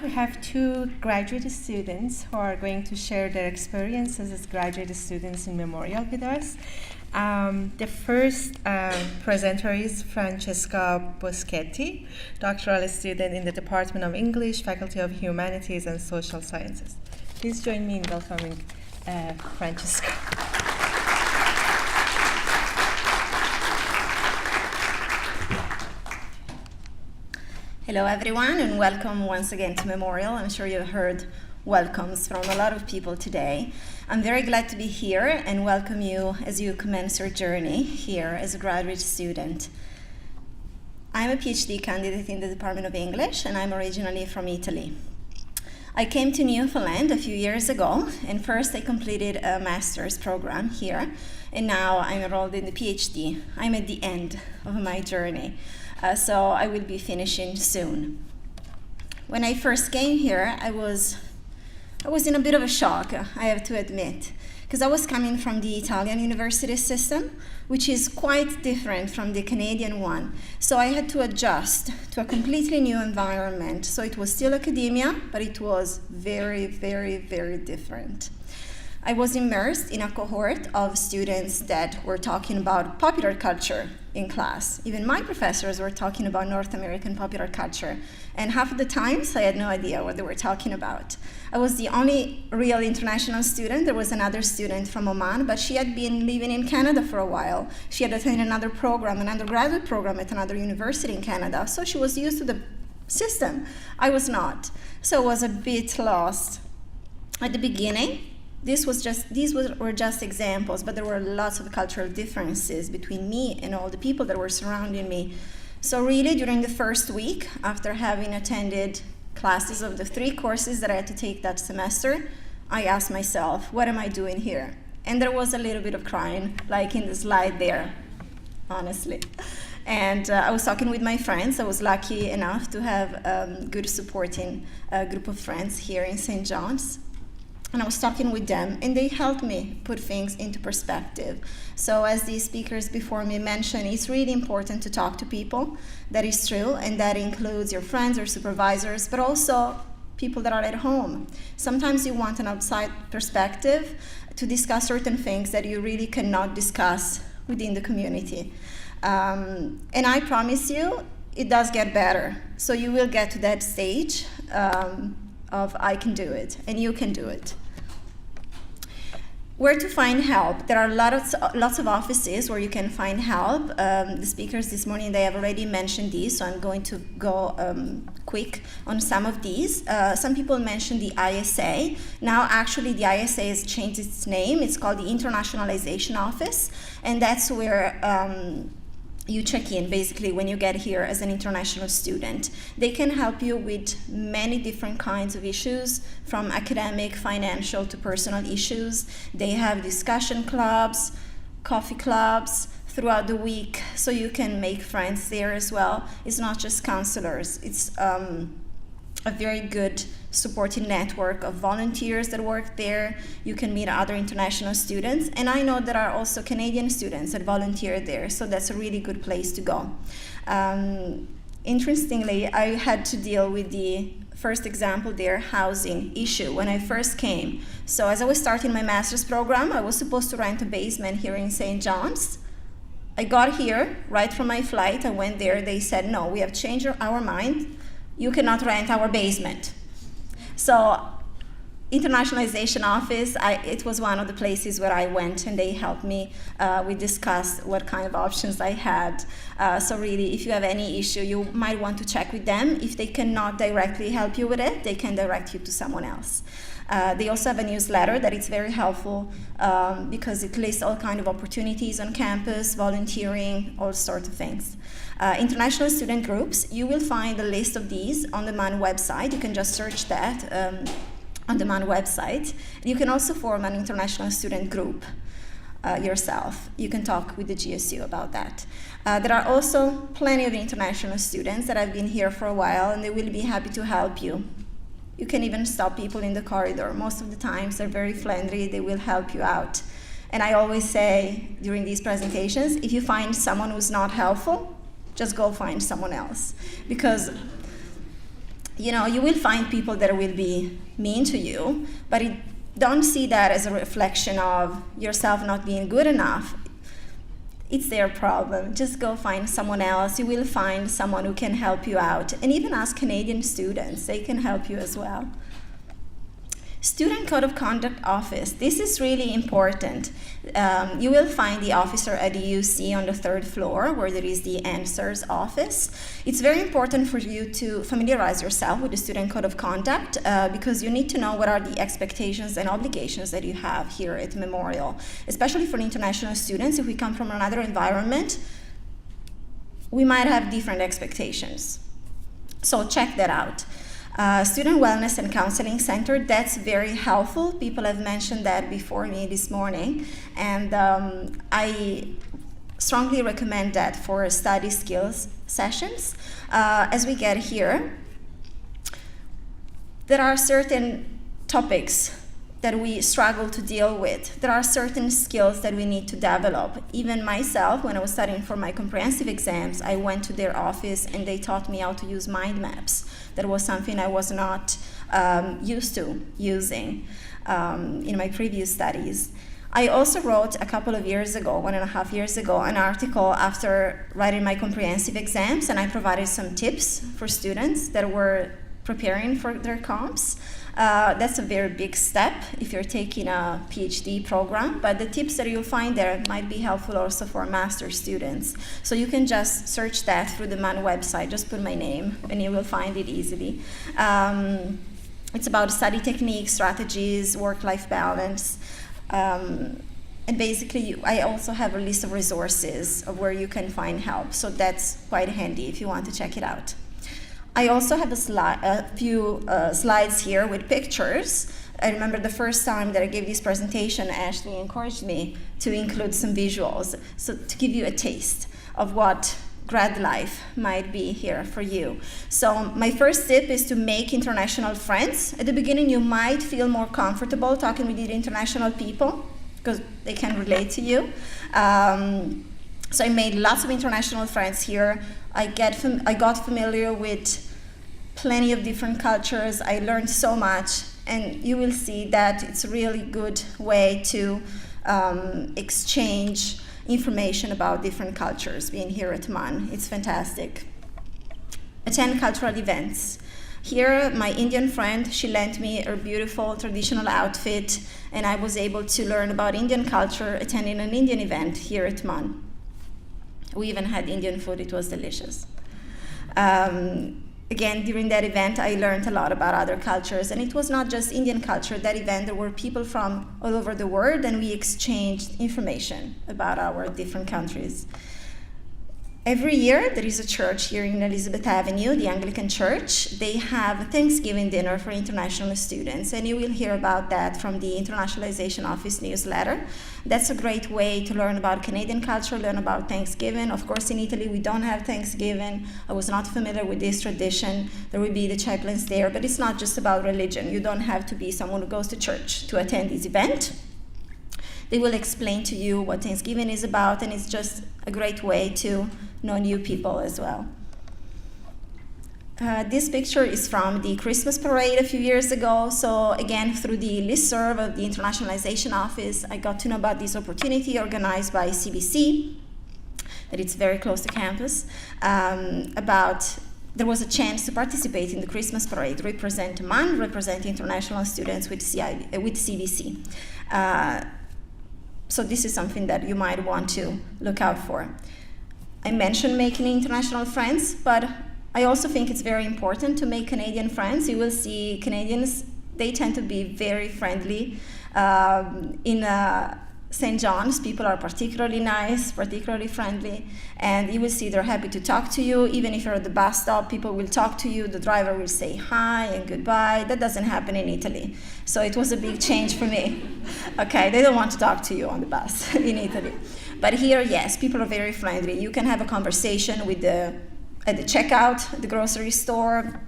we have two graduate students who are going to share their experiences as graduate students in Memorial with us. The first presenter is Francesca Boschetti, doctoral student in the Department of English, Faculty of Humanities and Social Sciences. Please join me in welcoming Francesca. Hello everyone, and welcome once again to Memorial. I'm sure you've heard welcomes from a lot of people today. I'm very glad to be here and welcome you as you commence your journey here as a graduate student. I'm a PhD candidate in the Department of English, and I'm originally from Italy. I came to Newfoundland a few years ago, and first I completed a master's program here, and now I'm enrolled in the PhD. I'm at the end of my journey. So I will be finishing soon. When I first came here, I was in a bit of a shock, I have to admit, because I was coming from the Italian university system, which is quite different from the Canadian one. So I had to adjust to a completely new environment. So it was still academia, but it was very, very, very different. I was immersed in a cohort of students that were talking about popular culture in class. Even my professors were talking about North American popular culture. And half of the times, I had no idea what they were talking about. I was the only real international student. There was another student from Oman, but she had been living in Canada for a while. She had attended another program, an undergraduate program at another university in Canada. So she was used to the system. I was not. So I was a bit lost. At the beginning, these were just examples, but there were lots of cultural differences between me and all the people that were surrounding me. So really, during the first week, after having attended classes of the 3 courses that I had to take that semester, I asked myself, what am I doing here? And there was a little bit of crying, like in the slide there, honestly. And I was talking with my friends. I was lucky enough to have a good supporting group of friends here in St. John's. And I was talking with them, and they helped me put things into perspective. So as the speakers before me mentioned, it's really important to talk to people. That is true, and that includes your friends or supervisors, but also people that are at home. Sometimes you want an outside perspective to discuss certain things that you really cannot discuss within the community. And I promise you, it does get better. So you will get to that stage of I can do it, and you can do it. Where to find help? There are lots of offices where you can find help. The speakers this morning, they have already mentioned these, so I'm going to go quick on some of these. Some people mentioned the ISA. Now, actually, the ISA has changed its name. It's called the Internationalization Office, and that's where you check in basically when you get here as an international student. They can help you with many different kinds of issues, from academic, financial to personal issues. They have discussion clubs, coffee clubs throughout the week, so you can make friends there as well. It's not just counselors, it's a very good supporting network of volunteers that work there. You can meet other international students, and I know there are also Canadian students that volunteer there, so that's a really good place to go. Interestingly, I had to deal with the first example there, housing issue, when I first came. So as I was starting my master's program, I was supposed to rent a basement here in St. John's. I got here, right from my flight, I went there, they said, no, we have changed our mind. You cannot rent our basement. So, Internationalization Office, it was one of the places where I went, and they helped me. We discussed what kind of options I had. So really, if you have any issue, you might want to check with them. If they cannot directly help you with it, they can direct you to someone else. They also have a newsletter that is very helpful because it lists all kinds of opportunities on campus, volunteering, all sorts of things. International student groups, you will find a list of these on the MAN website. You can just search that on the MAN website. You can also form an international student group yourself. You can talk with the GSU about that. There are also plenty of international students that have been here for a while, and they will be happy to help you. You can even stop people in the corridor. Most of the times they're very friendly, they will help you out. And I always say during these presentations, if you find someone who's not helpful, just go find someone else. Because you will find people that will be mean to you, but don't see that as a reflection of yourself not being good enough. It's their problem. Just go find someone else. You will find someone who can help you out. And even ask Canadian students, they can help you as well. Student Code of Conduct Office. This is really important. You will find the officer at the UC on the 3rd floor, where there is the Answers office. It's very important for you to familiarize yourself with the Student Code of Conduct because you need to know what are the expectations and obligations that you have here at Memorial, especially for international students. If we come from another environment, we might have different expectations. So check that out. Student Wellness and Counseling Center, that's very helpful. People have mentioned that before me this morning, and I strongly recommend that for study skills sessions. As we get here, there are certain topics that we struggle to deal with. There are certain skills that we need to develop. Even myself, when I was studying for my comprehensive exams, I went to their office and they taught me how to use mind maps. That was something I was not used to using in my previous studies. I also wrote a couple of years ago, 1.5 years ago, an article after writing my comprehensive exams, and I provided some tips for students that were preparing for their comps. That's a very big step if you're taking a PhD program, but the tips that you'll find there might be helpful also for master's students. So you can just search that through the MAN website, just put my name and you will find it easily. It's about study techniques, strategies, work-life balance, and basically I also have a list of resources of where you can find help, so that's quite handy if you want to check it out. I also have a few slides here with pictures. I remember the first time that I gave this presentation, Ashley encouraged me to include some visuals, so to give you a taste of what grad life might be here for you. So my first tip is to make international friends. At the beginning, you might feel more comfortable talking with the international people because they can relate to you. So I made lots of international friends here. I got familiar with plenty of different cultures. I learned so much, and you will see that it's a really good way to exchange information about different cultures being here at MAN. It's fantastic. Attend cultural events. Here, my Indian friend, she lent me her beautiful traditional outfit, and I was able to learn about Indian culture attending an Indian event here at MAN. We even had Indian food, it was delicious. Again, during that event, I learned a lot about other cultures, and it was not just Indian culture. That event, there were people from all over the world, and we exchanged information about our different countries. Every year, there is a church here in Elizabeth Avenue, the Anglican Church. They have a Thanksgiving dinner for international students, and you will hear about that from the Internationalization Office newsletter. That's a great way to learn about Canadian culture, learn about Thanksgiving. Of course, in Italy, we don't have Thanksgiving. I was not familiar with this tradition. There will be the chaplains there, but it's not just about religion. You don't have to be someone who goes to church to attend this event. They will explain to you what Thanksgiving is about, and it's just a great way to know new people as well. This picture is from the Christmas parade a few years ago. So again, through the listserv of the Internationalization Office, I got to know about this opportunity organized by CBC, that it's very close to campus, there was a chance to participate in the Christmas parade, represent MAN, represent international students with CBC. So this is something that you might want to look out for. I mentioned making international friends, but I also think it's very important to make Canadian friends. You will see Canadians, they tend to be very friendly. In St. John's, people are particularly nice, particularly friendly, and you will see they're happy to talk to you. Even if you're at the bus stop, people will talk to you. The driver will say hi and goodbye. That doesn't happen in Italy. So it was a big change for me. Okay, they don't want to talk to you on the bus in Italy. But here, yes, people are very friendly. You can have a conversation at the checkout, at the grocery store,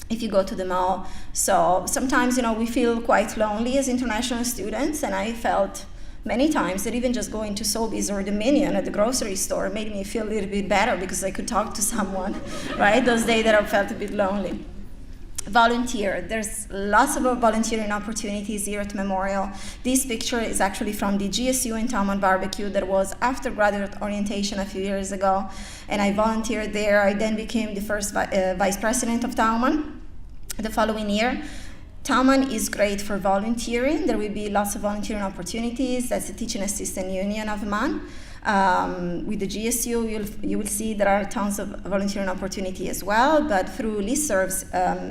if you go to the mall. So sometimes, we feel quite lonely as international students, and I felt many times that even just going to Sobeys or Dominion at the grocery store made me feel a little bit better because I could talk to someone, right? Those days that I felt a bit lonely. Volunteer. There's lots of volunteering opportunities here at Memorial. This picture is actually from the GSU in Tauman Barbecue that was after graduate orientation a few years ago, and I volunteered there. I then became the first vice president of Tauman the following year. Tauman is great for volunteering. There will be lots of volunteering opportunities. That's the Teaching Assistant Union of Man. With the GSU, you will see there are tons of volunteering opportunity as well, but through listservs,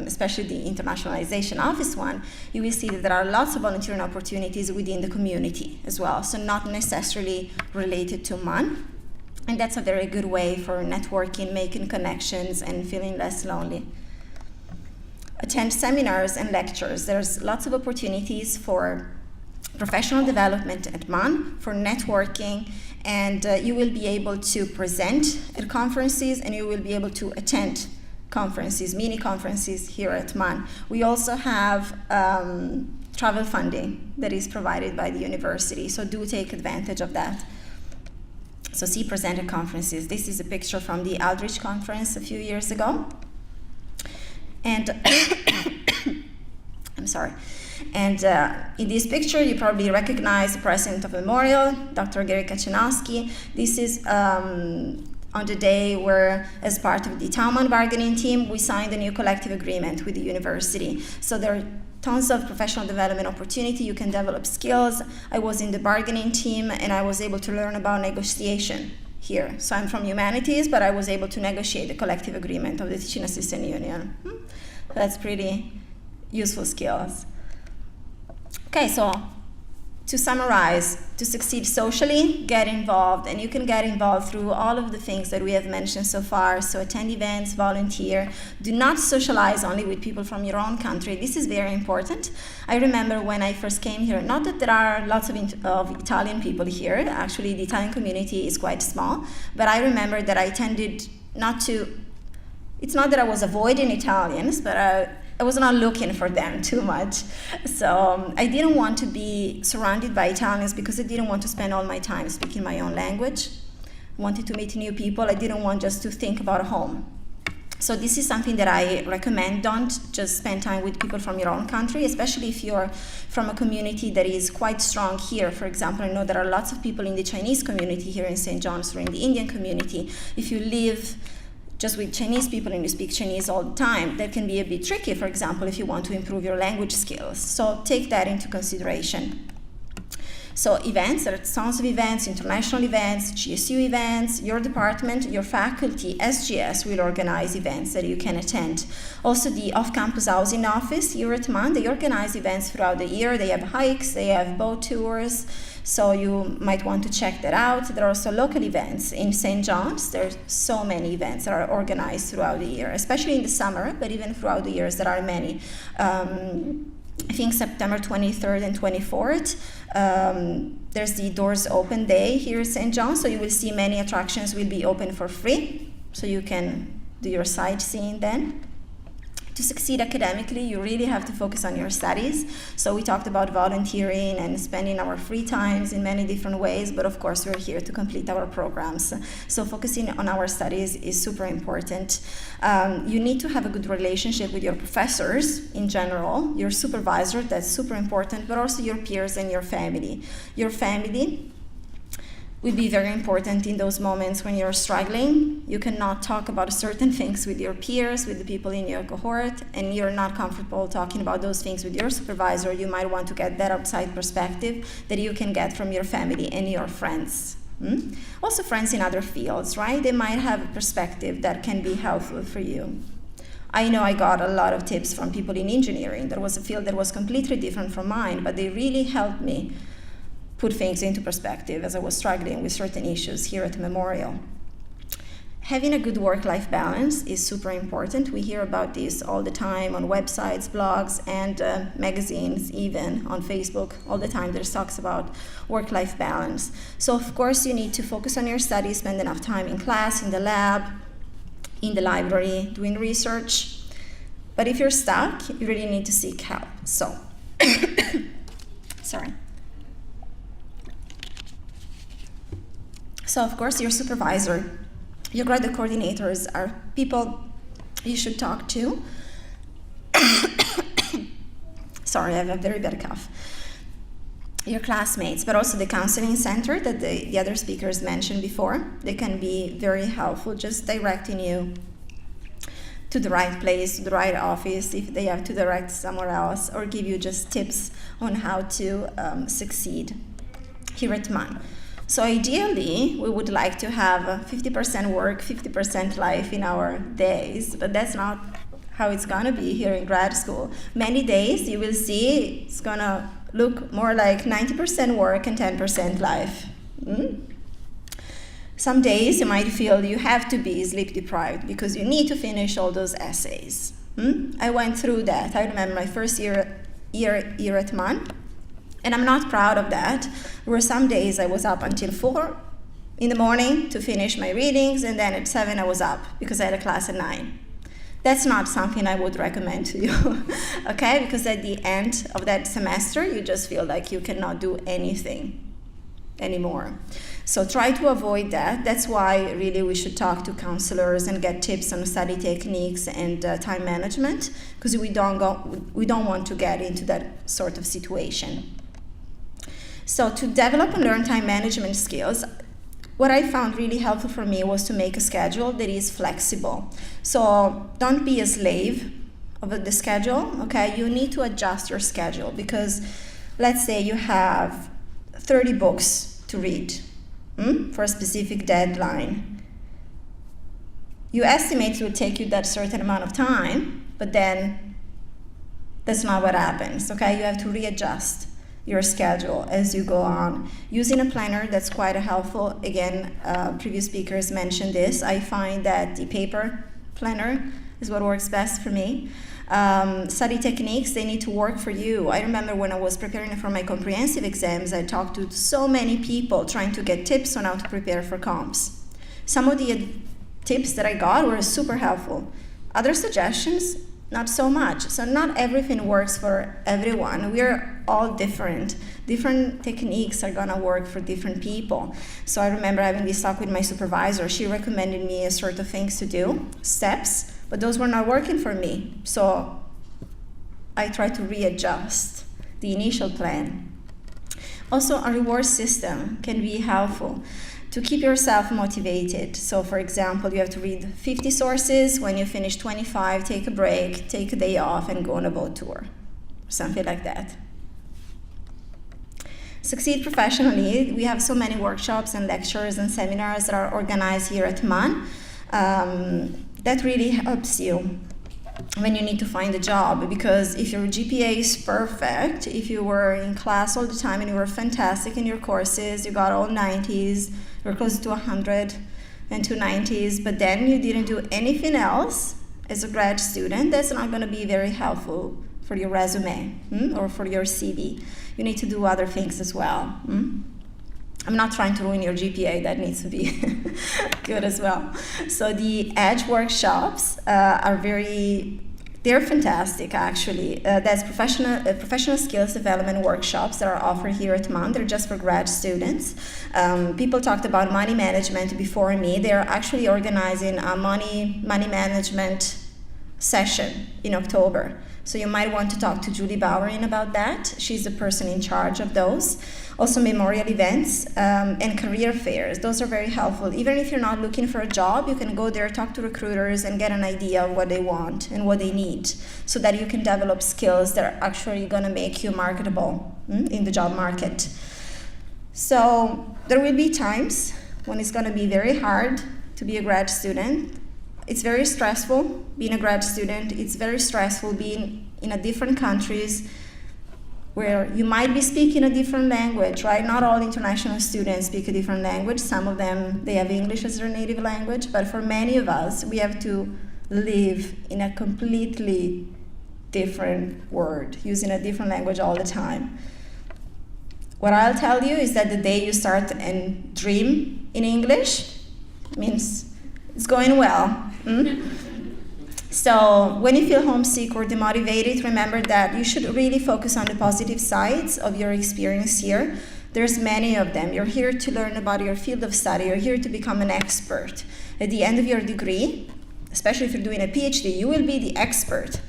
especially the internationalization office one, you will see that there are lots of volunteering opportunities within the community as well, so not necessarily related to MAN. And that's a very good way for networking, making connections, and feeling less lonely. Attend seminars and lectures. There's lots of opportunities for professional development at MAN, for networking, and you will be able to present at conferences, and you will be able to attend conferences, mini conferences here at MAN. We also have travel funding that is provided by the university, so do take advantage of that. So see present at conferences. This is a picture from the Aldrich conference a few years ago. And I'm sorry. And in this picture, you probably recognize the president of Memorial, Dr. Gary Kaczynowski. This is on the day where, as part of the Tauman bargaining team, we signed a new collective agreement with the university. So there are tons of professional development opportunity. You can develop skills. I was in the bargaining team, and I was able to learn about negotiation here. So I'm from Humanities, but I was able to negotiate the collective agreement of the Teaching Assistant Union. That's pretty useful skills. Okay, so to summarize, to succeed socially, get involved, and you can get involved through all of the things that we have mentioned so far. So attend events, volunteer. Do not socialize only with people from your own country. This is very important. I remember when I first came here, not that there are lots of Italian people here, actually the Italian community is quite small, but I remember that I tended not to, it's not that I was avoiding Italians, but I was not looking for them too much. So I didn't want to be surrounded by Italians because I didn't want to spend all my time speaking my own language. I wanted to meet new people. I didn't want just to think about home. So this is something that I recommend. Don't just spend time with people from your own country, especially if you're from a community that is quite strong here. For example, I know there are lots of people in the Chinese community here in St. John's or in the Indian community. If you live just with Chinese people and you speak Chinese all the time, that can be a bit tricky, for example, if you want to improve your language skills. So take that into consideration. So events, there are tons of events, international events, GSU events, your department, your faculty, SGS will organize events that you can attend. Also the off-campus housing office here at MAN, they organize events throughout the year. They have hikes, they have boat tours, so you might want to check that out. There are also local events in St. John's. There are so many events that are organized throughout the year, especially in the summer, but even throughout the years there are many. I think September 23rd and 24th, there's the Doors Open Day here in St. John's, so you will see many attractions will be open for free, so you can do your sightseeing then. To succeed academically, you really have to focus on your studies. So we talked about volunteering and spending our free times in many different ways, but of course we're here to complete our programs. So focusing on our studies is super important. You need to have a good relationship with your professors in general, your supervisor, that's super important, but also your peers and your family. Your family will be very important in those moments when you're struggling. You cannot talk about certain things with your peers, with the people in your cohort, and you're not comfortable talking about those things with your supervisor. You might want to get that outside perspective that you can get from your family and your friends. Also friends in other fields, right? They might have a perspective that can be helpful for you. I know I got a lot of tips from people in engineering. There was a field that was completely different from mine, but they really helped me put things into perspective as I was struggling with certain issues here at Memorial. Having a good work-life balance is super important. We hear about this all the time on websites, blogs, and magazines, even on Facebook. All the time there's talks about work-life balance. So of course you need to focus on your studies, spend enough time in class, in the lab, in the library, doing research. But if you're stuck, you really need to seek help. So, sorry. So of course your supervisor, your graduate coordinators are people you should talk to. Sorry, I have a very bad cough. Your classmates, but also the counseling center that the other speakers mentioned before. They can be very helpful, just directing you to the right place, to the right office, if they have to direct somewhere else, or give you just tips on how to succeed here at MUN. So ideally, we would like to have 50% work, 50% life in our days, but that's not how it's gonna be here in grad school. Many days you will see it's gonna look more like 90% work and 10% life. Some days you might feel you have to be sleep deprived because you need to finish all those essays. I went through that. I remember my first year at MUN, and I'm not proud of that. There were some days I was up until 4 in the morning to finish my readings, and then at 7 I was up because I had a class at 9. That's not something I would recommend to you, okay? Because at the end of that semester, you just feel like you cannot do anything anymore. So try to avoid that. That's why really we should talk to counselors and get tips on study techniques and time management, because we don't want to get into that sort of situation. So to develop and learn time management skills, what I found really helpful for me was to make a schedule that is flexible. So don't be a slave of the schedule, okay? You need to adjust your schedule because let's say you have 30 books to read for a specific deadline. You estimate it will take you that certain amount of time, but then that's not what happens, okay? You have to readjust your schedule as you go on. Using a planner, that's quite helpful. Again, previous speakers mentioned this. I find that the paper planner is what works best for me. Study techniques, they need to work for you. I remember when I was preparing for my comprehensive exams, I talked to so many people trying to get tips on how to prepare for comps. Some of the tips that I got were super helpful. Other suggestions, not so much. So not everything works for everyone. We're all different. Different techniques are gonna work for different people. So I remember having this talk with my supervisor. She recommended me a sort of things to do, steps, but those were not working for me. So I tried to readjust the initial plan. Also, a reward system can be helpful to keep yourself motivated. So for example, you have to read 50 sources. When you finish 25, take a break, take a day off, and go on a boat tour, something like that. Succeed professionally. We have so many workshops and lectures and seminars that are organized here at MUN. That really helps you when you need to find a job, because if your GPA is perfect, if you were in class all the time and you were fantastic in your courses, you got all 90s, you're close to 100 and 290s, but then you didn't do anything else as a grad student, that's not going to be very helpful for your resume or for your CV. You need to do other things as well. I'm not trying to ruin your GPA, that needs to be good as well. So the EDGE workshops they're fantastic actually. That's professional skills development workshops that are offered here at MUN. They're just for grad students. People talked about money management before me. They're actually organizing a money management session in October. So you might want to talk to Julie Bowering about that. She's the person in charge of those. Also memorial events and career fairs. Those are very helpful. Even if you're not looking for a job, you can go there, talk to recruiters, and get an idea of what they want and what they need so that you can develop skills that are actually going to make you marketable in the job market. So there will be times when it's going to be very hard to be a grad student. It's very stressful being a grad student. It's very stressful being in a different countries where you might be speaking a different language, right? Not all international students speak a different language. Some of them, they have English as their native language, but for many of us, we have to live in a completely different world, using a different language all the time. What I'll tell you is that the day you start and dream in English means it's going well. So when you feel homesick or demotivated, remember that you should really focus on the positive sides of your experience here. There's many of them. You're here to learn about your field of study. You're here to become an expert. At the end of your degree, especially if you're doing a PhD, you will be the expert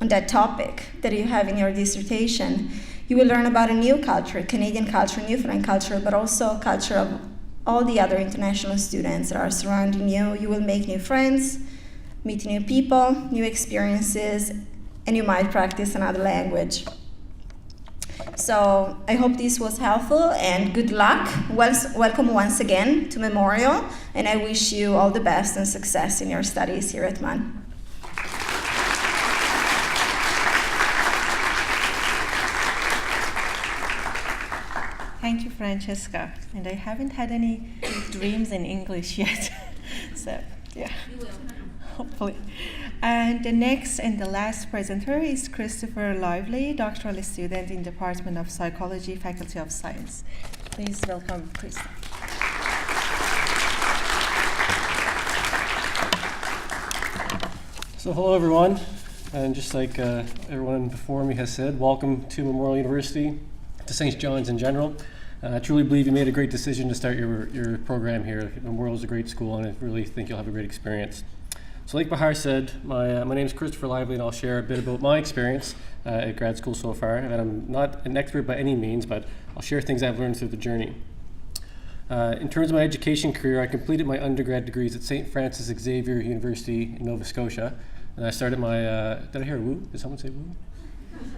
on that topic that you have in your dissertation, you will learn about a new culture, Canadian culture, Newfoundland culture, but also culture of all the other international students that are surrounding you. You will make new friends, meet new people, new experiences, and you might practice another language. So I hope this was helpful, and good luck. Welcome once again to Memorial, and I wish you all the best and success in your studies here at MUN. Thank you, Francesca. And I haven't had any dreams in English yet. So, yeah. You will. Hopefully. And the next and the last presenter is Christopher Lively, doctoral student in Department of Psychology, Faculty of Science. Please welcome Christopher. So hello everyone, and just like everyone before me has said, welcome to Memorial University, to St. John's in general. I truly believe you made a great decision to start your program here. Memorial is a great school, and I really think you'll have a great experience. So like Bahar said, my name is Christopher Lively, and I'll share a bit about my experience at grad school so far. And I'm not an expert by any means, but I'll share things I've learned through the journey. In terms of my education career, I completed my undergrad degrees at St. Francis Xavier University in Nova Scotia. And I started my, did I hear a woo? Did someone say woo?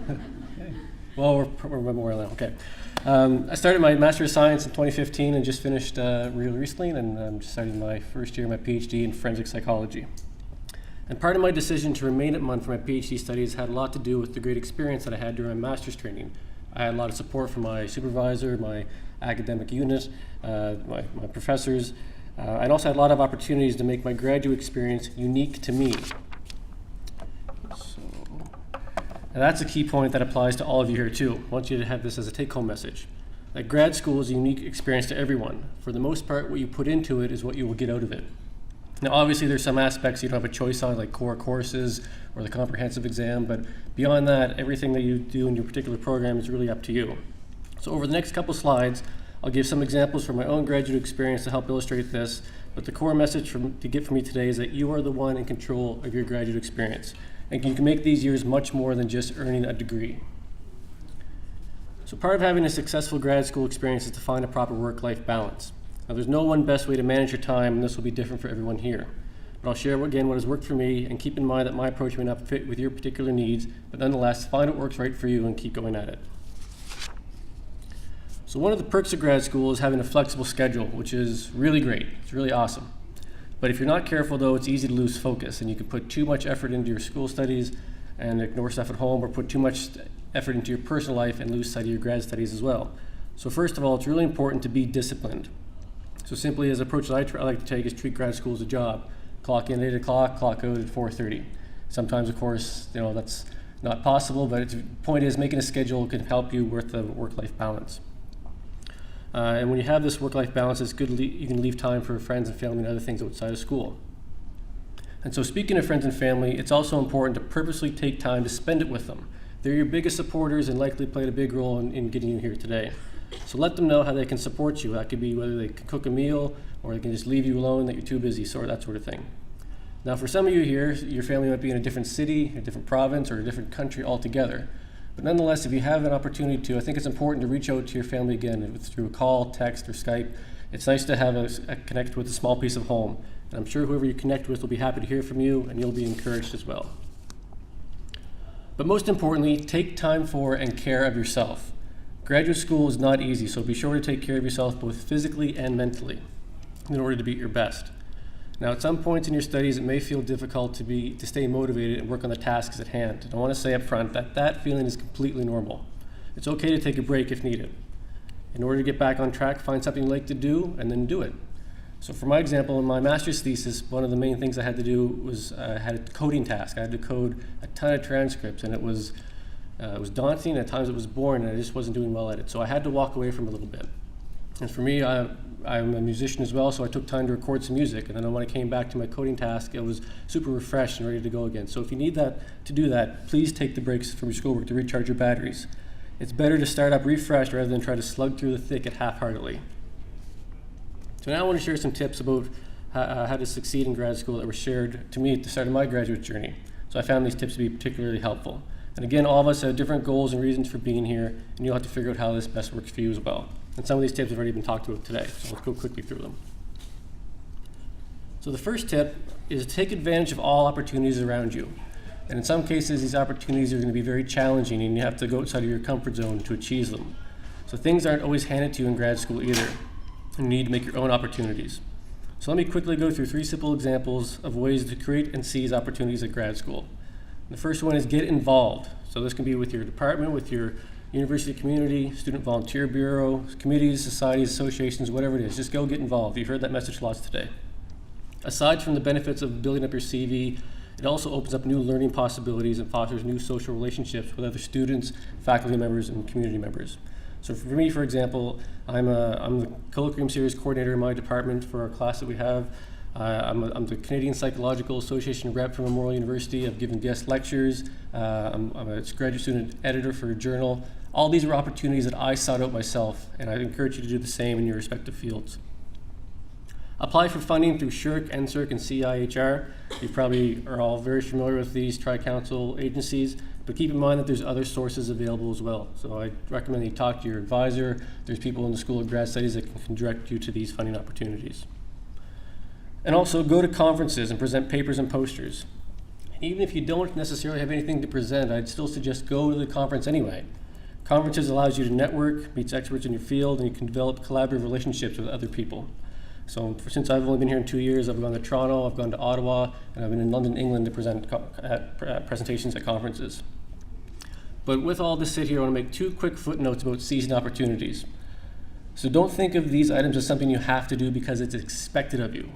Okay. Well, we're Memorial now, okay. I started my Master of Science in 2015 and just finished real recently, and I'm just starting my first year of my PhD in forensic psychology. And part of my decision to remain at MUN for my PhD studies had a lot to do with the great experience that I had during my master's training. I had a lot of support from my supervisor, my academic unit, my professors. I also had a lot of opportunities to make my graduate experience unique to me. And that's a key point that applies to all of you here too. I want you to have this as a take-home message. That grad school is a unique experience to everyone. For the most part, what you put into it is what you will get out of it. Now, obviously, there's some aspects you don't have a choice on, like core courses or the comprehensive exam, but beyond that, everything that you do in your particular program is really up to you. So over the next couple slides, I'll give some examples from my own graduate experience to help illustrate this, but the core message to get from me today is that you are the one in control of your graduate experience, and you can make these years much more than just earning a degree. So part of having a successful grad school experience is to find a proper work-life balance. Now, there's no one best way to manage your time, and this will be different for everyone here. But I'll share again what has worked for me, and keep in mind that my approach may not fit with your particular needs, but nonetheless, find what works right for you and keep going at it. So one of the perks of grad school is having a flexible schedule, which is really great. It's really awesome. But if you're not careful, though, it's easy to lose focus, and you can put too much effort into your school studies and ignore stuff at home, or put too much effort into your personal life and lose sight of your grad studies as well. So first of all, it's really important to be disciplined. So simply, as an approach that I like to take is treat grad school as a job. Clock in at 8 o'clock, clock out at 4:30. Sometimes, of course, that's not possible, but the point is making a schedule can help you with the work-life balance. And when you have this work-life balance, it's good you can leave time for friends and family and other things outside of school. And so speaking of friends and family, it's also important to purposely take time to spend it with them. They're your biggest supporters and likely played a big role in getting you here today. So let them know how they can support you. That could be whether they can cook a meal, or they can just leave you alone, that you're too busy, that sort of thing. Now for some of you here, your family might be in a different city, a different province, or a different country altogether. But nonetheless, if you have an opportunity to, I think it's important to reach out to your family again, if it's through a call, text, or Skype. It's nice to have a connect with a small piece of home. And I'm sure whoever you connect with will be happy to hear from you, and you'll be encouraged as well. But most importantly, take time for and care of yourself. Graduate school is not easy, so be sure to take care of yourself both physically and mentally in order to be at your best. Now, at some points in your studies, it may feel difficult to stay motivated and work on the tasks at hand. And I want to say up front that feeling is completely normal. It's okay to take a break if needed. In order to get back on track, find something you like to do and then do it. So for my example, in my master's thesis, one of the main things I had to do was I had a coding task. I had to code a ton of transcripts, and it was daunting, and at times it was boring, and I just wasn't doing well at it. So I had to walk away from it a little bit. And for me, I'm a musician as well, so I took time to record some music. And then when I came back to my coding task, it was super refreshed and ready to go again. So if you need to do that, please take the breaks from your schoolwork to recharge your batteries. It's better to start up refreshed rather than try to slug through the thick half-heartedly. So now I want to share some tips about how to succeed in grad school that were shared to me at the start of my graduate journey. So I found these tips to be particularly helpful. And again, all of us have different goals and reasons for being here, and you'll have to figure out how this best works for you as well. And some of these tips have already been talked about today, so let's go quickly through them. So the first tip is take advantage of all opportunities around you. And in some cases, these opportunities are going to be very challenging, and you have to go outside of your comfort zone to achieve them. So things aren't always handed to you in grad school either. You need to make your own opportunities. So let me quickly go through 3 simple examples of ways to create and seize opportunities at grad school. The first one is get involved. So this can be with your department, with your university community, student volunteer bureau, committees, societies, associations, whatever it is. Just go get involved. You've heard that message lots today. Aside from the benefits of building up your CV, it also opens up new learning possibilities and fosters new social relationships with other students, faculty members, and community members. So for me, for example, I'm the colloquium series coordinator in my department for our class that we have. I'm the Canadian Psychological Association rep for Memorial University. I've given guest lectures. I'm a graduate student editor for a journal. All these are opportunities that I sought out myself, and I encourage you to do the same in your respective fields. Apply for funding through SSHRC, NSERC, and CIHR. You probably are all very familiar with these tri-council agencies, but keep in mind that there's other sources available as well. So I recommend that you talk to your advisor. There's people in the School of Grad Studies that can direct you to these funding opportunities. And also go to conferences and present papers and posters. Even if you don't necessarily have anything to present, I'd still suggest go to the conference anyway. Conferences allows you to network, meet experts in your field, and you can develop collaborative relationships with other people. So since I've only been here in 2 years, I've gone to Toronto, I've gone to Ottawa, and I've been in London, England to present presentations at conferences. But with all this said here, I want to make 2 quick footnotes about seizing opportunities. So don't think of these items as something you have to do because it's expected of you.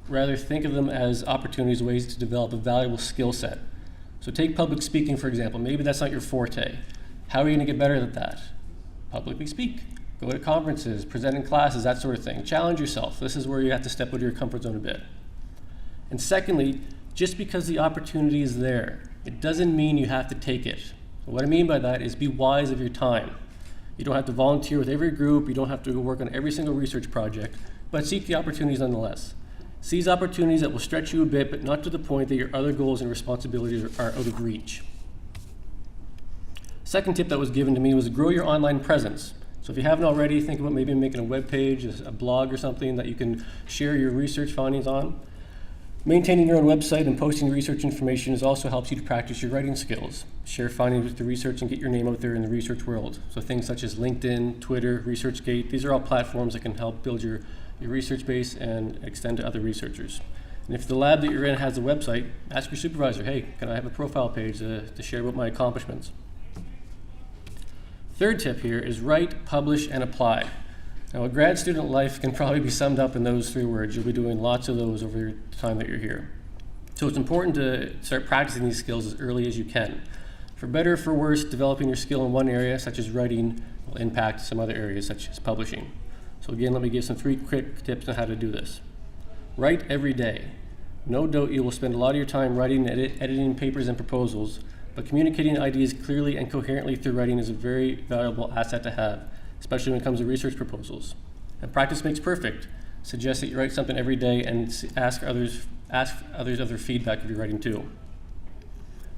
Rather, think of them as opportunities, ways to develop a valuable skill set. So take public speaking, for example. Maybe that's not your forte. How are you going to get better at that? Publicly speak. Go to conferences, present in classes, that sort of thing. Challenge yourself. This is where you have to step out of your comfort zone a bit. And secondly, just because the opportunity is there, it doesn't mean you have to take it. So what I mean by that is be wise of your time. You don't have to volunteer with every group, you don't have to work on every single research project, but seek the opportunities nonetheless. Seize opportunities that will stretch you a bit, but not to the point that your other goals and responsibilities are out of reach. Second tip that was given to me was grow your online presence. So if you haven't already, think about maybe making a web page, a blog or something that you can share your research findings on. Maintaining your own website and posting research information also helps you to practice your writing skills. Share findings with the research and get your name out there in the research world. So things such as LinkedIn, Twitter, ResearchGate, these are all platforms that can help build your research base and extend to other researchers. And if the lab that you're in has a website, ask your supervisor, hey, can I have a profile page to share about my accomplishments? Third tip here is write, publish, and apply. Now, a grad student life can probably be summed up in those 3 words. You'll be doing lots of those over the time that you're here. So it's important to start practicing these skills as early as you can. For better or for worse, developing your skill in one area, such as writing, will impact some other areas, such as publishing. So again, let me give some 3 quick tips on how to do this. Write every day. No doubt you will spend a lot of your time writing and editing papers and proposals, but communicating ideas clearly and coherently through writing is a very valuable asset to have, especially when it comes to research proposals. And practice makes perfect. Suggest that you write something every day and ask others other feedback if you're writing too.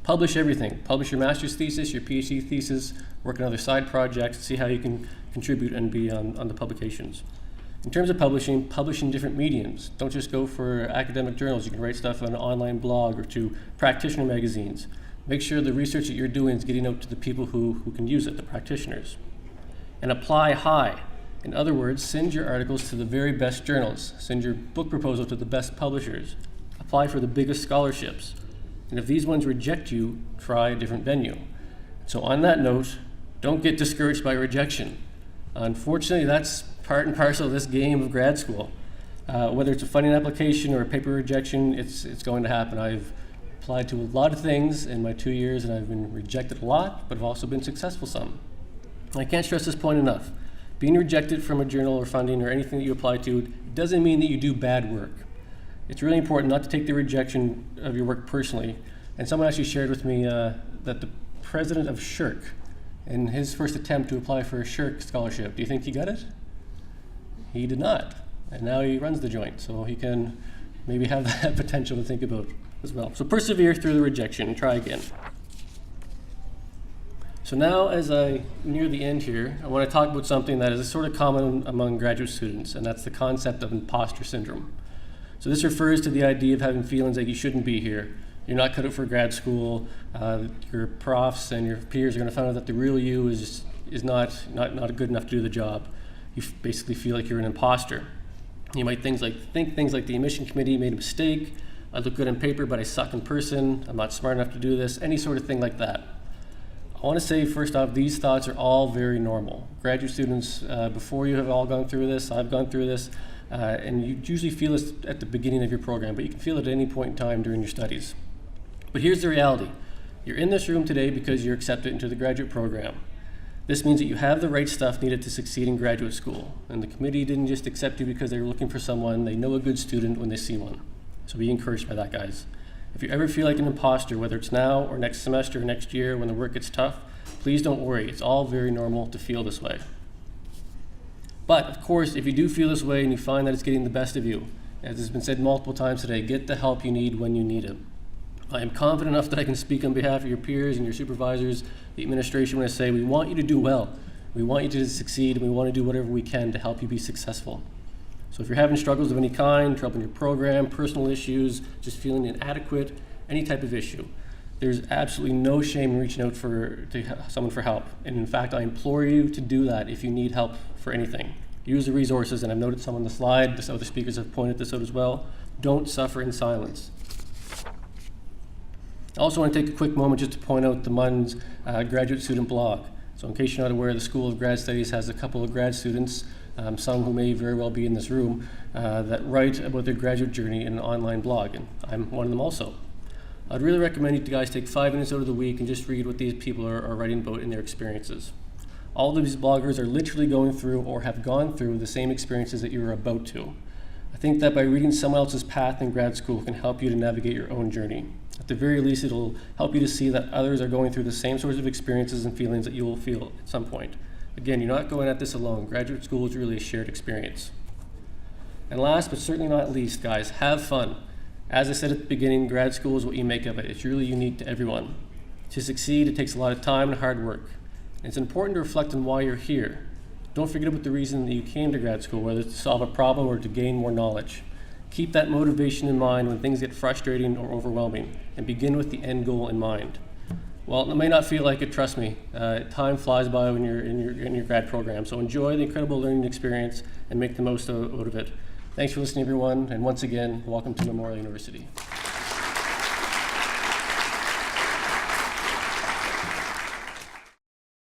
Publish everything. Publish your master's thesis, your PhD thesis, work on other side projects, see how you can contribute and be on the publications. In terms of publishing, publish in different mediums. Don't just go for academic journals. You can write stuff on an online blog or to practitioner magazines. Make sure the research that you're doing is getting out to the people who can use it, the practitioners. And apply high. In other words, send your articles to the very best journals. Send your book proposal to the best publishers. Apply for the biggest scholarships. And if these ones reject you, try a different venue. So on that note, don't get discouraged by rejection. Unfortunately, that's part and parcel of this game of grad school. Whether it's a funding application or a paper rejection, it's going to happen. I've applied to a lot of things in my 2 years, and I've been rejected a lot, but I've also been successful some. I can't stress this point enough. Being rejected from a journal or funding or anything that you apply to doesn't mean that you do bad work. It's really important not to take the rejection of your work personally. And someone actually shared with me that the president of SSHRC, in his first attempt to apply for a SSHRC scholarship, do you think he got it? He did not. And now he runs the joint, so he can maybe have that potential to think about as well. So persevere through the rejection and try again. So now, as I near the end here, I want to talk about something that is sort of common among graduate students, and that's the concept of imposter syndrome. So this refers to the idea of having feelings like you shouldn't be here. You're not cut out for grad school. Your profs and your peers are going to find out that the real you is not good enough to do the job. You basically feel like you're an imposter. You might think things like the admission committee made a mistake. I look good on paper, but I suck in person. I'm not smart enough to do this. Any sort of thing like that. I want to say first off, these thoughts are all very normal. Graduate students, before you have all gone through this, I've gone through this, and you usually feel this at the beginning of your program, but you can feel it at any point in time during your studies. But here's the reality. You're in this room today because you're accepted into the graduate program. This means that you have the right stuff needed to succeed in graduate school, and the committee didn't just accept you because they were looking for someone. They know a good student when they see one. So be encouraged by that, guys. If you ever feel like an imposter, whether it's now or next semester or next year when the work gets tough, please don't worry. It's all very normal to feel this way. But of course, if you do feel this way and you find that it's getting the best of you, as has been said multiple times today, get the help you need when you need it. I am confident enough that I can speak on behalf of your peers and your supervisors, the administration, when I say we want you to do well. We want you to succeed, and we want to do whatever we can to help you be successful. So if you're having struggles of any kind, trouble in your program, personal issues, just feeling inadequate, any type of issue, there's absolutely no shame in reaching out to someone for help. And in fact, I implore you to do that if you need help for anything. Use the resources, and I've noted some on the slide. The other speakers have pointed this out as well. Don't suffer in silence. I also want to take a quick moment just to point out the MUN's graduate student blog. So in case you're not aware, the School of Grad Studies has a couple of grad students, some who may very well be in this room, that write about their graduate journey in an online blog, and I'm one of them also. I'd really recommend you guys take 5 minutes out of the week and just read what these people are writing about in their experiences. All of these bloggers are literally going through or have gone through the same experiences that you're about to. I think that by reading someone else's path in grad school can help you to navigate your own journey. At the very least, it'll help you to see that others are going through the same sorts of experiences and feelings that you will feel at some point. Again, you're not going at this alone. Graduate school is really a shared experience. And last but certainly not least, guys, have fun. As I said at the beginning, grad school is what you make of it. It's really unique to everyone. To succeed, it takes a lot of time and hard work. And it's important to reflect on why you're here. Don't forget about the reason that you came to grad school, whether it's to solve a problem or to gain more knowledge. Keep that motivation in mind when things get frustrating or overwhelming, and begin with the end goal in mind. Well, it may not feel like it, trust me. Time flies by when you're in your grad program, so enjoy the incredible learning experience and make the most out of it. Thanks for listening, everyone, and once again, welcome to Memorial University.